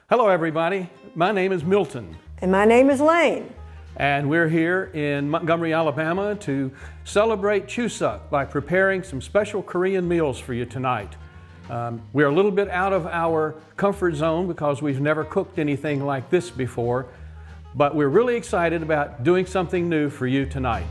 Hello everybody, my name is Milton. And my name is Lane. And we're here in Montgomery, Alabama to celebrate Chuseok by preparing some special Korean meals for you tonight. We're a little bit out of our comfort zone because we've never cooked anything like this before, but we're really excited about doing something new for you tonight.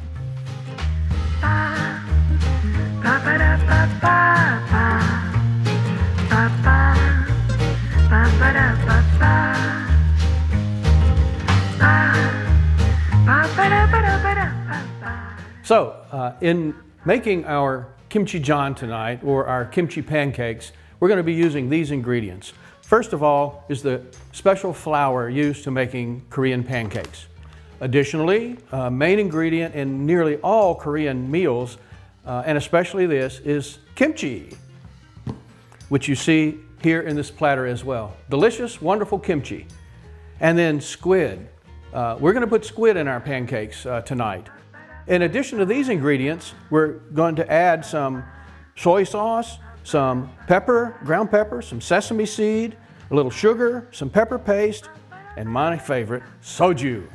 So, in making our kimchi jjian tonight, or our kimchi pancakes, we're going to be using these ingredients. First of all is the special flour used to making Korean pancakes. Additionally, a main ingredient in nearly all Korean meals, and especially this, is kimchi, which you see here in this platter as well. Delicious, wonderful kimchi. And then squid. We're going to put squid in our pancakes tonight. In addition to these ingredients, we're going to add some soy sauce, some pepper, ground pepper, some sesame seed, a little sugar, some pepper paste, and my favorite, soju.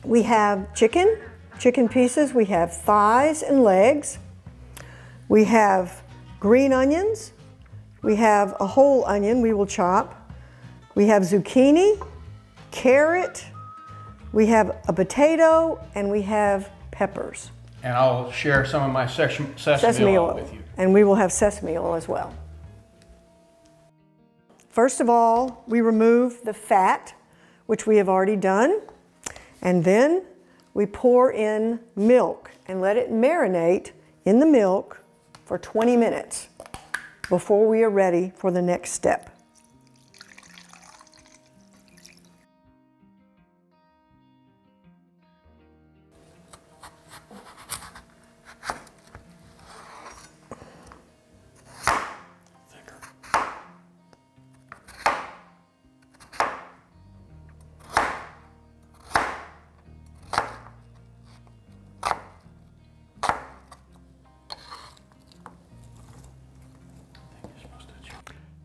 We have chicken pieces, we have thighs and legs, we have green onions, we have a whole onion we will chop, we have zucchini, carrot, we have a potato, and we have peppers. And I'll share some of my sesame oil with you. And we will have sesame oil as well. First of all, we remove the fat, which we have already done, and then we pour in milk and let it marinate in the milk for 20 minutes before we are ready for the next step.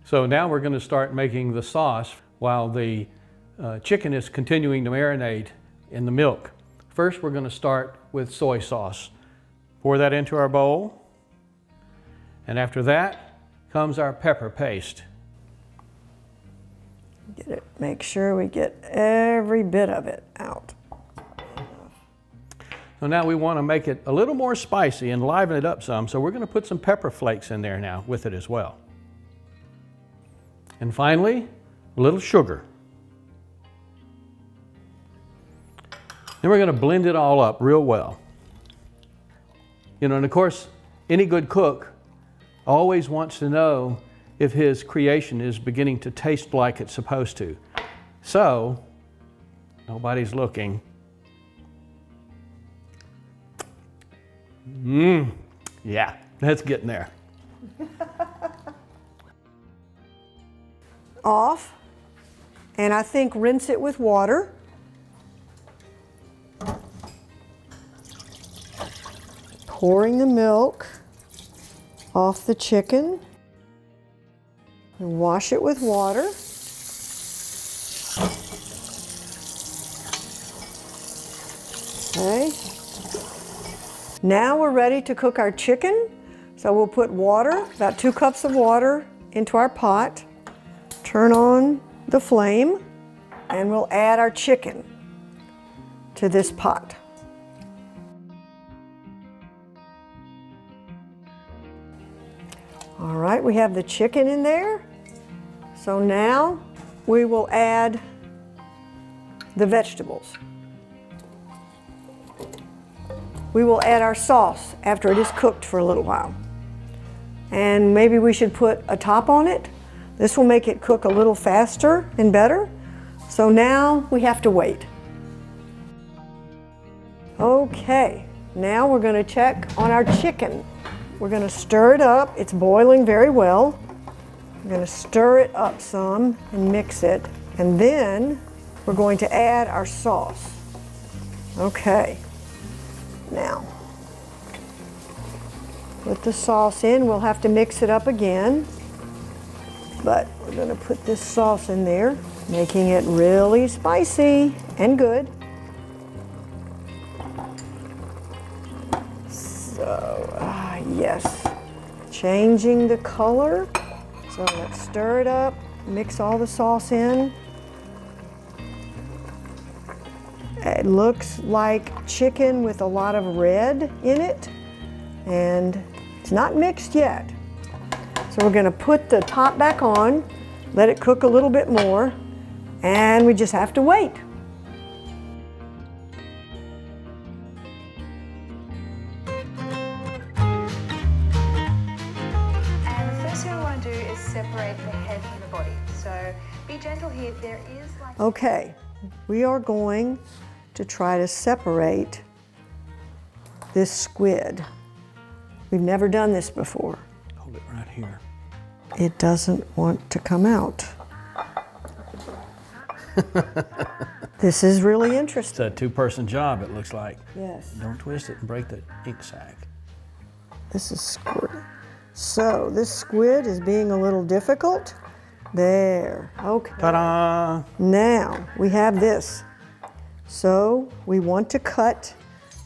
So now we're going to start making the sauce while the chicken is continuing to marinate in the milk. First, we're going to start with soy sauce. Pour that into our bowl. And after that comes our pepper paste. Make sure we get every bit of it out. So now we want to make it a little more spicy and liven it up some, so we're going to put some pepper flakes in there now with it as well. And finally, a little sugar. Then we're going to blend it all up real well. You know, and of course, any good cook always wants to know if his creation is beginning to taste like it's supposed to. So, nobody's looking. Yeah, that's getting there. Off, and I think rinse it with water. Pouring the milk off the chicken and wash it with water. Okay. Now we're ready to cook our chicken. So we'll put water, about 2 cups of water, into our pot. Turn on the flame, and we'll add our chicken to this pot. All right, we have the chicken in there. So now we will add the vegetables. We will add our sauce after it is cooked for a little while. And maybe we should put a top on it. This will make it cook a little faster and better. So now we have to wait. Okay, now we're going to check on our chicken. We're going to stir it up. It's boiling very well. We're going to stir it up some and mix it. And then we're going to add our sauce. Okay, now put the sauce in. We'll have to mix it up again. but we're going to put this sauce in there, making it really spicy and good. So, yes, changing the color. So let's stir it up, mix all the sauce in. It looks like chicken with a lot of red in it, and it's not mixed yet. So we're going to put the top back on, let it cook a little bit more, and we just have to wait. And the first thing we want to do is separate the head from the body. So be gentle here. There is like... Okay, we are going to try to separate this squid. We've never done this before. Hold it right here. It doesn't want to come out. This is really interesting. It's a two-person job, it looks like. Yes. Don't twist it and break the ink sac. This is squid. So this squid is being a little difficult. There, okay. Ta-da! Now we have this. So we want to cut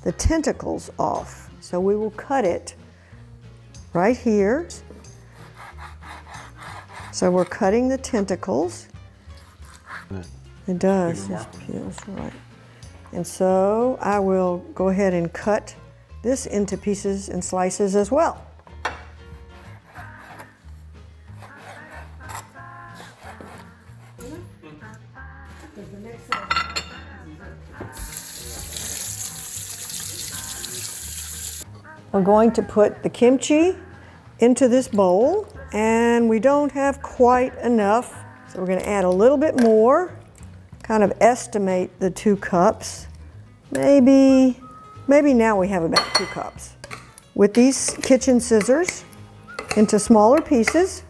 the tentacles off. So we will cut it right here. So we're cutting the tentacles. It does, it feels right. And so I will go ahead and cut this into pieces and slices as well. We're going to put the kimchi into this bowl, and we don't have quite enough, so we're going to add a little bit more, kind of estimate the 2 cups. Maybe now we have about 2 cups. With these kitchen scissors into smaller pieces.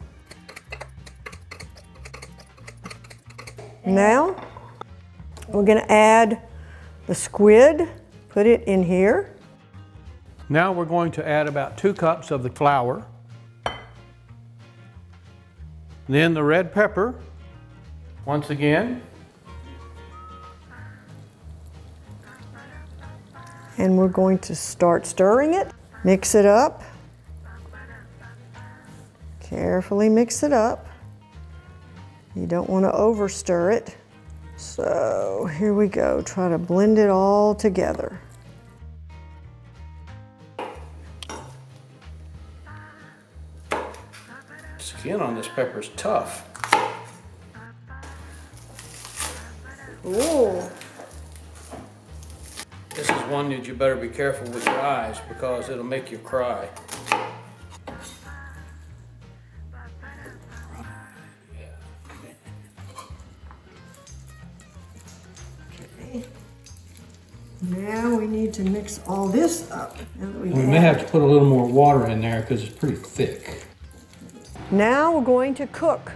Now we're going to add the squid, put it in here. Now we're going to add about 2 cups of the flour. Then the red pepper, once again. And we're going to start stirring it. Mix it up. Carefully mix it up. You don't want to over stir it. So here we go. Try to blend it all together. Skin on this pepper is tough. Ooh. This is one that you better be careful with your eyes because it'll make you cry. Okay. Now we need to mix all this up. We may have to put a little more water in there because it's pretty thick. Now we're going to cook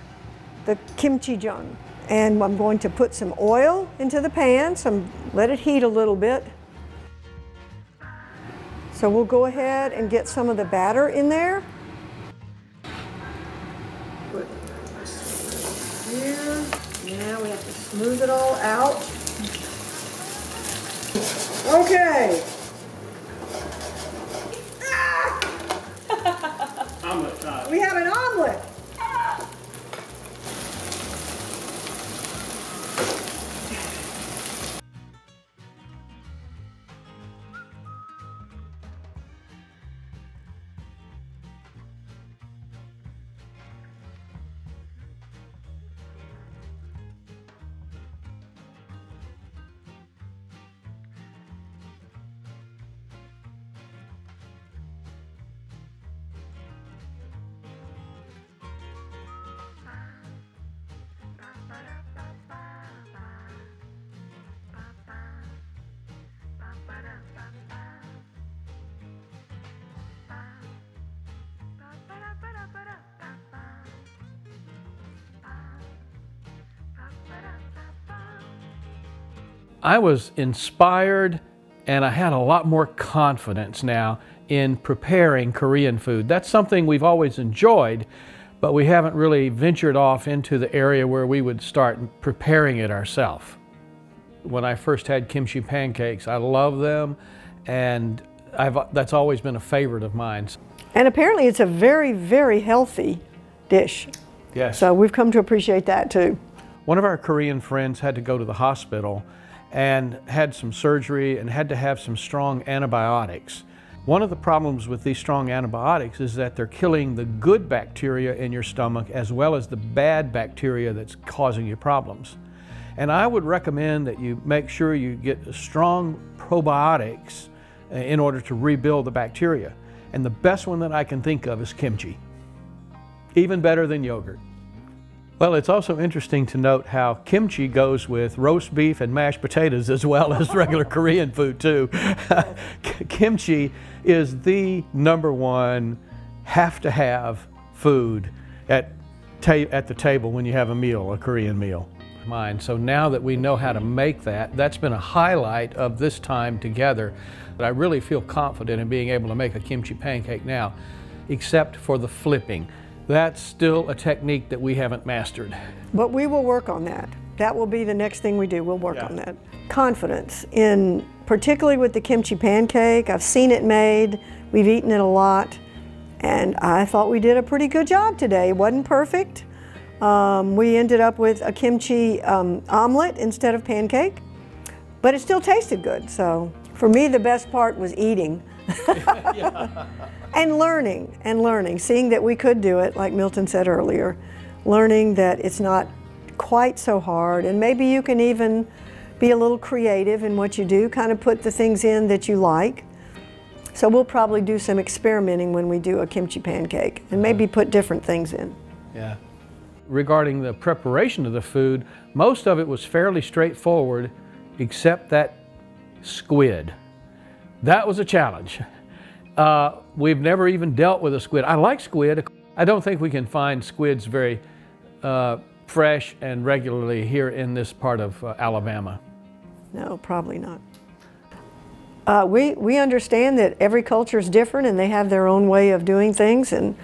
the kimchi jjigae. And I'm going to put some oil into the pan, let it heat a little bit. So we'll go ahead and get some of the batter in there. Put here. Now we have to smooth it all out. Okay. Omelet time. We have an omelet. I was inspired and I had a lot more confidence now in preparing Korean food. That's something we've always enjoyed, but we haven't really ventured off into the area where we would start preparing it ourselves. When I first had kimchi pancakes, I love them, and that's always been a favorite of mine. And apparently it's a very, very healthy dish. Yes. So we've come to appreciate that too. One of our Korean friends had to go to the hospital and had some surgery and had to have some strong antibiotics. One of the problems with these strong antibiotics is that they're killing the good bacteria in your stomach as well as the bad bacteria that's causing you problems. And I would recommend that you make sure you get strong probiotics in order to rebuild the bacteria. And the best one that I can think of is kimchi. Even better than yogurt. Well, it's also interesting to note how kimchi goes with roast beef and mashed potatoes as well as regular Korean food too. Kimchi is the #1 have-to-have food at the table when you have a meal, a Korean meal. So now that we know how to make that, that's been a highlight of this time together. But I really feel confident in being able to make a kimchi pancake now, except for the flipping. That's still a technique that we haven't mastered. But we will work on that. That will be the next thing we do. We'll work on that. Confidence in, particularly with the kimchi pancake. I've seen it made. We've eaten it a lot. And I thought we did a pretty good job today. It wasn't perfect. We ended up with a kimchi omelet instead of pancake, but it still tasted good. So for me, the best part was eating. And learning, seeing that we could do it, like Milton said earlier, learning that it's not quite so hard, and maybe you can even be a little creative in what you do, kind of put the things in that you like. So we'll probably do some experimenting when we do a kimchi pancake, and maybe put different things in. Yeah. Regarding the preparation of the food, most of it was fairly straightforward, except that squid. That was a challenge. We've never even dealt with a squid. I like squid. I don't think we can find squids very fresh and regularly here in this part of Alabama. No, probably not. We understand that every culture is different and they have their own way of doing things, and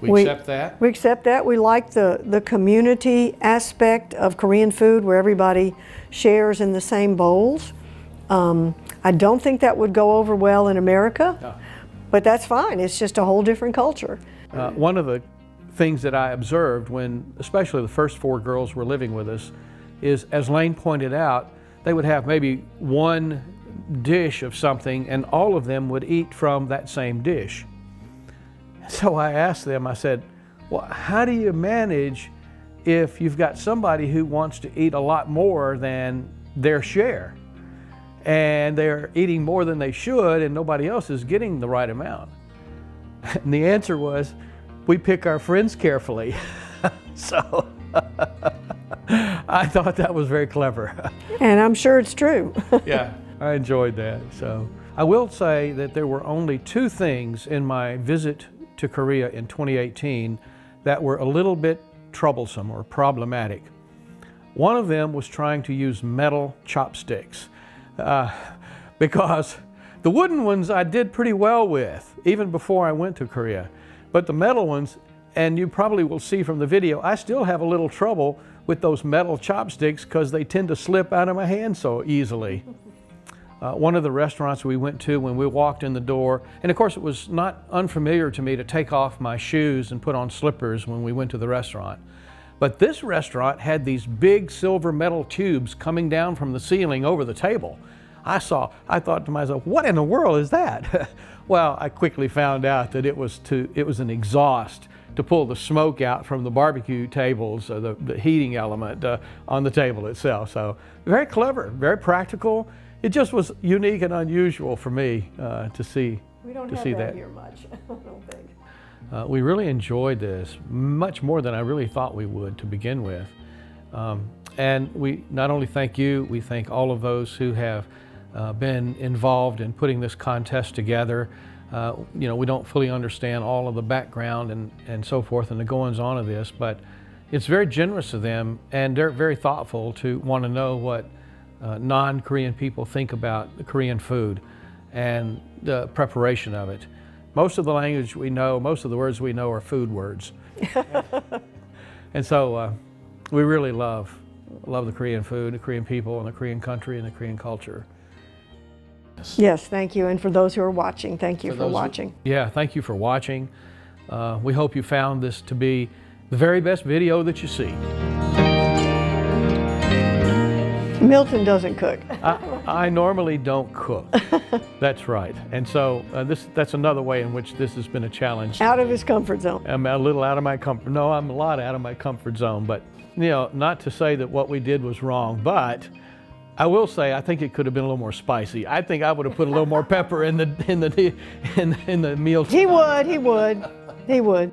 we accept that. We accept that. We like the community aspect of Korean food where everybody shares in the same bowls. I don't think that would go over well in America. No. But that's fine. It's just a whole different culture. One of the things that I observed when, especially the first 4 girls were living with us, is, as Lane pointed out, they would have maybe one dish of something and all of them would eat from that same dish. So I asked them, I said, well, how do you manage if you've got somebody who wants to eat a lot more than their share? And they're eating more than they should and nobody else is getting the right amount. And the answer was, we pick our friends carefully. So I thought that was very clever. And I'm sure it's true. Yeah, I enjoyed that. So I will say that there were only 2 things in my visit to Korea in 2018 that were a little bit troublesome or problematic. One of them was trying to use metal chopsticks. Because the wooden ones I did pretty well with, even before I went to Korea. But the metal ones, and you probably will see from the video, I still have a little trouble with those metal chopsticks because they tend to slip out of my hand so easily. One of the restaurants we went to, when we walked in the door, and of course it was not unfamiliar to me to take off my shoes and put on slippers when we went to the restaurant. But this restaurant had these big silver metal tubes coming down from the ceiling over the table. I thought to myself, what in the world is that? Well, I quickly found out that it was an exhaust to pull the smoke out from the barbecue tables, the heating element on the table itself. So very clever, very practical. It just was unique and unusual for me to see that. We don't have that here much, I don't think. We really enjoyed this, much more than I really thought we would to begin with. And we not only thank you, we thank all of those who have been involved in putting this contest together. You know, we don't fully understand all of the background and so forth and the goings-on of this, but it's very generous of them, and they're very thoughtful to want to know what non-Korean people think about the Korean food and the preparation of it. Most of the language we know, most of the words we know are food words. And so we really love the Korean food, the Korean people, and the Korean country, and the Korean culture. Yes, thank you. And for those who are watching, thank you for watching. Yeah, thank you for watching. We hope you found this to be the very best video that you see. Milton doesn't cook. I normally don't cook. That's right. And so that's another way in which this has been a challenge. Out of his comfort zone. I'm a little out of my comfort. No, I'm a lot out of my comfort zone. But you know, not to say that what we did was wrong, but I will say I think it could have been a little more spicy. I think I would have put a little more pepper in the meal. He would.